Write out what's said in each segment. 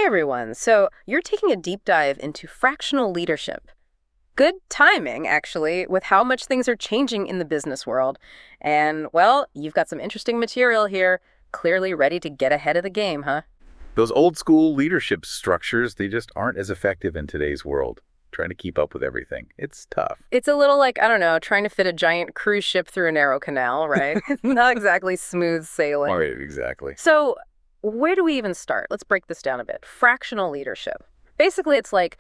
everyone. So you're taking a deep dive into fractional leadership. Good timing, actually, with how much things are changing in the business world. And, well, you've got some interesting material here, clearly ready to get ahead of the game, huh? Those old school leadership structures, they just aren't as effective in today's world. Trying to keep up with everything. It's tough. It's a little like, I don't know, trying to fit a giant cruise ship through a narrow canal, right? Not exactly smooth sailing. All right, exactly. So where do we even start? Let's break this down a bit. Fractional leadership. Basically, it's like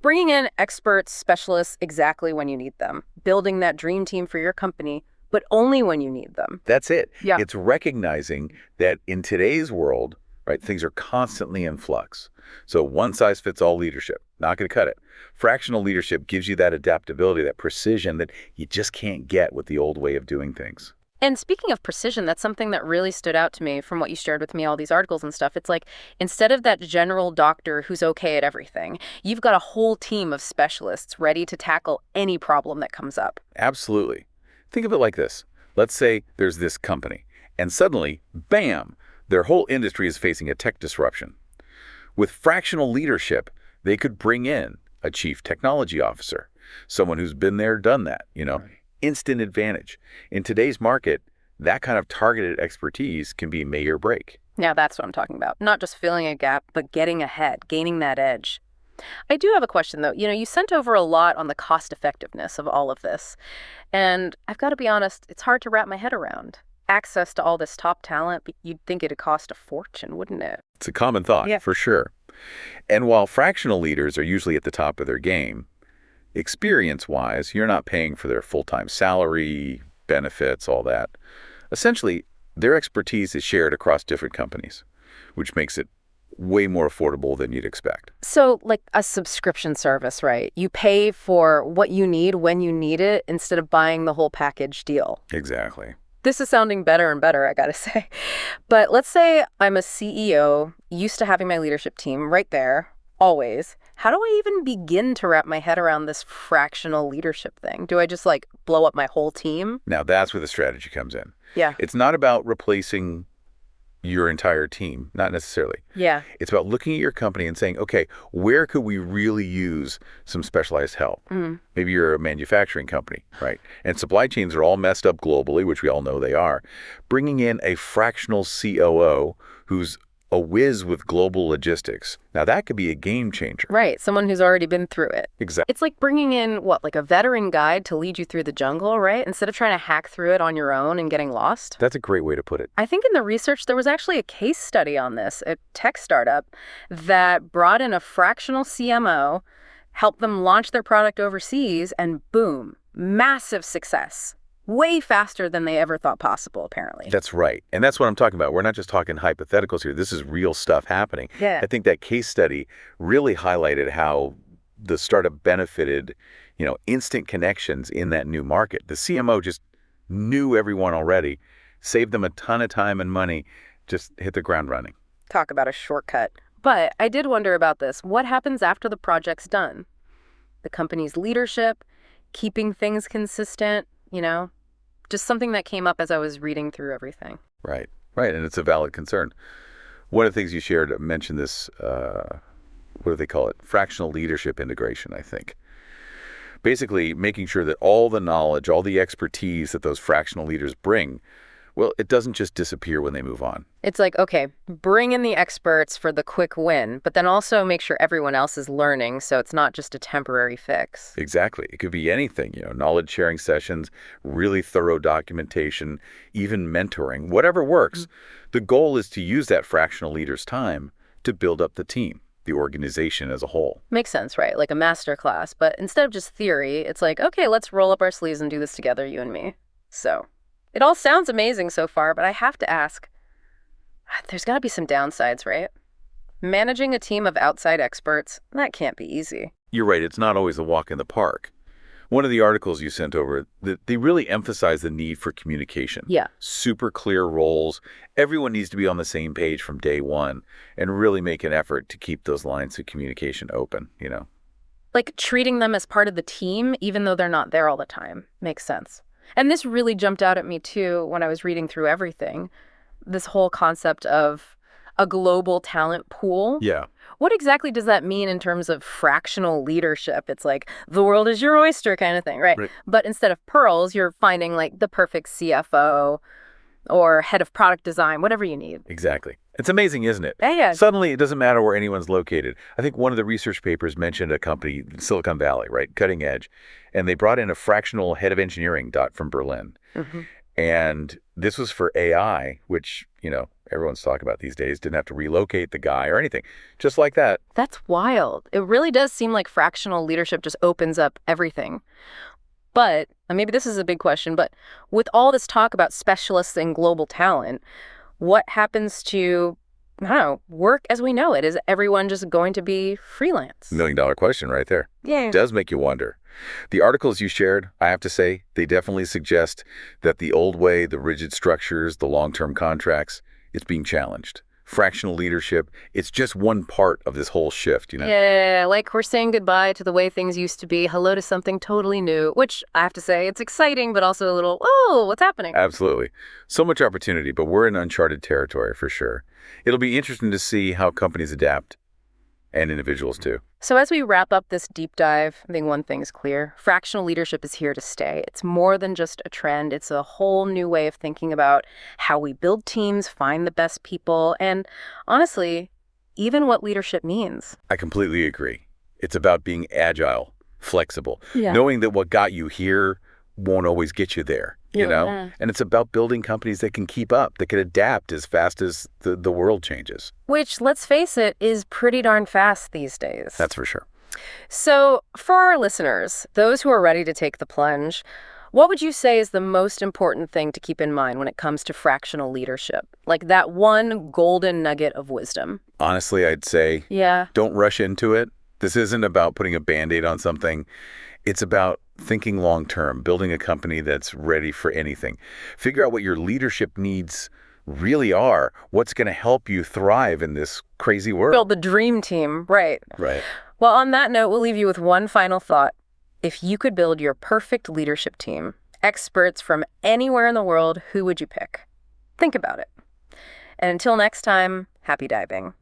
bringing in experts, specialists exactly when you need them, building that dream team for your company, but only when you need them. That's it. Yeah. It's recognizing that in today's world, right, things are constantly in flux. So one-size-fits-all leadership, not going to cut it. Fractional leadership gives you that adaptability, that precision that you just can't get with the old way of doing things. And speaking of precision, that's something that really stood out to me from what you shared with me, all these articles and stuff. It's like, instead of that general doctor who's okay at everything, you've got a whole team of specialists ready to tackle any problem that comes up. Absolutely. Think of it like this. Let's say there's this company, and suddenly, bam, their whole industry is facing a tech disruption. With fractional leadership, they could bring in a chief technology officer, someone who's been there, done that, Right. Instant advantage. In today's market, that kind of targeted expertise can be make or break. Yeah, that's what I'm talking about. Not just filling a gap, but getting ahead, gaining that edge. I do have a question, though. You sent over a lot on the cost effectiveness of all of this. And I've got to be honest, it's hard to wrap my head around. Access to all this top talent, but you'd think it'd cost a fortune, wouldn't it? It's a common thought, Yeah. for sure. And while fractional leaders are usually at the top of their game, experience-wise, you're not paying for their full-time salary, benefits, all that. Essentially, their expertise is shared across different companies, which makes it way more affordable than you'd expect. So, like a subscription service, right? You pay for what you need when you need it instead of buying the whole package deal. Exactly. This is sounding better and better, I gotta say. But let's say I'm a CEO, used to having my leadership team right there, always. How do I even begin to wrap my head around this fractional leadership thing? Do I just blow up my whole team? Now, that's where the strategy comes in. Yeah. It's not about replacing your entire team, not necessarily. Yeah. It's about looking at your company and saying, okay, where could we really use some specialized help? Maybe you're a manufacturing company, right? And supply chains are all messed up globally, which we all know they are. Bringing in a fractional COO who's a whiz with global logistics. Now, that could be a game changer. Right. Someone who's already been through it. Exactly. It's like bringing in, a veteran guide to lead you through the jungle, right? Instead of trying to hack through it on your own and getting lost. That's a great way to put it. I think in the research, there was actually a case study on this, a tech startup that brought in a fractional CMO, helped them launch their product overseas, and boom, massive success. Way faster than they ever thought possible, apparently. That's right. And that's what I'm talking about. We're not just talking hypotheticals here. This is real stuff happening. Yeah. I think that case study really highlighted how the startup benefited, instant connections in that new market. The CMO just knew everyone already, saved them a ton of time and money, just hit the ground running. Talk about a shortcut. But I did wonder about this. What happens after the project's done? The company's leadership, keeping things consistent, just something that came up as I was reading through everything. Right. And it's a valid concern. One of the things you shared mentioned this, what do they call it? Fractional leadership integration, I think. Basically, making sure that all the knowledge, all the expertise that those fractional leaders bring, well, it doesn't just disappear when they move on. It's like, okay, bring in the experts for the quick win, but then also make sure everyone else is learning so it's not just a temporary fix. Exactly. It could be anything, knowledge sharing sessions, really thorough documentation, even mentoring, whatever works. The goal is to use that fractional leader's time to build up the team, the organization as a whole. Makes sense, right? Like a master class. But instead of just theory, it's like, okay, let's roll up our sleeves and do this together, you and me. So it all sounds amazing so far, but I have to ask, there's got to be some downsides, right? Managing a team of outside experts, that can't be easy. You're right. It's not always a walk in the park. One of the articles you sent over, they really emphasize the need for communication. Yeah. Super clear roles. Everyone needs to be on the same page from day one and really make an effort to keep those lines of communication open, Like treating them as part of the team, even though they're not there all the time. Makes sense. And this really jumped out at me, too, when I was reading through everything. This whole concept of a global talent pool. Yeah. What exactly does that mean in terms of fractional leadership? It's like the world is your oyster kind of thing, right? Right. But instead of pearls, you're finding like the perfect CFO or head of product design, whatever you need. Exactly. It's amazing, isn't it? Yeah, yeah. Suddenly, it doesn't matter where anyone's located. I think one of the research papers mentioned a company, Silicon Valley, right? Cutting edge. And they brought in a fractional head of engineering, from Berlin. hmm And this was for AI, which, everyone's talking about these days. Didn't have to relocate the guy or anything. Just like that. That's wild. It really does seem like fractional leadership just opens up everything. But, and maybe this is a big question, but with all this talk about specialists and global talent, what happens to, I don't know, work as we know it? Is everyone just going to be freelance? $1 million question right there. Yeah. It does make you wonder. The articles you shared, I have to say, they definitely suggest that the old way, the rigid structures, the long-term contracts, it's being challenged. Fractional leadership, it's just one part of this whole shift, Yeah, like we're saying goodbye to the way things used to be, hello to something totally new, which I have to say, it's exciting, but also a little, oh, what's happening? Absolutely. So much opportunity, but we're in uncharted territory for sure. It'll be interesting to see how companies adapt, and individuals too. So as we wrap up this deep dive, I think one thing is clear. Fractional leadership is here to stay. It's more than just a trend. It's a whole new way of thinking about how we build teams, find the best people, and honestly, even what leadership means. I completely agree. It's about being agile, flexible, Yeah. knowing that what got you here won't always get you there, Yeah. And it's about building companies that can keep up, that can adapt as fast as the world changes. Which, let's face it, is pretty darn fast these days. That's for sure. So, for our listeners, those who are ready to take the plunge, what would you say is the most important thing to keep in mind when it comes to fractional leadership? Like that one golden nugget of wisdom. Honestly, I'd say Yeah. don't rush into it. This isn't about putting a Band-Aid on something. It's about thinking long-term, building a company that's ready for anything. Figure out what your leadership needs really are, what's going to help you thrive in this crazy world. Build the dream team, right. Right. Well, on that note, we'll leave you with one final thought. If you could build your perfect leadership team, experts from anywhere in the world, who would you pick? Think about it. And until next time, happy diving.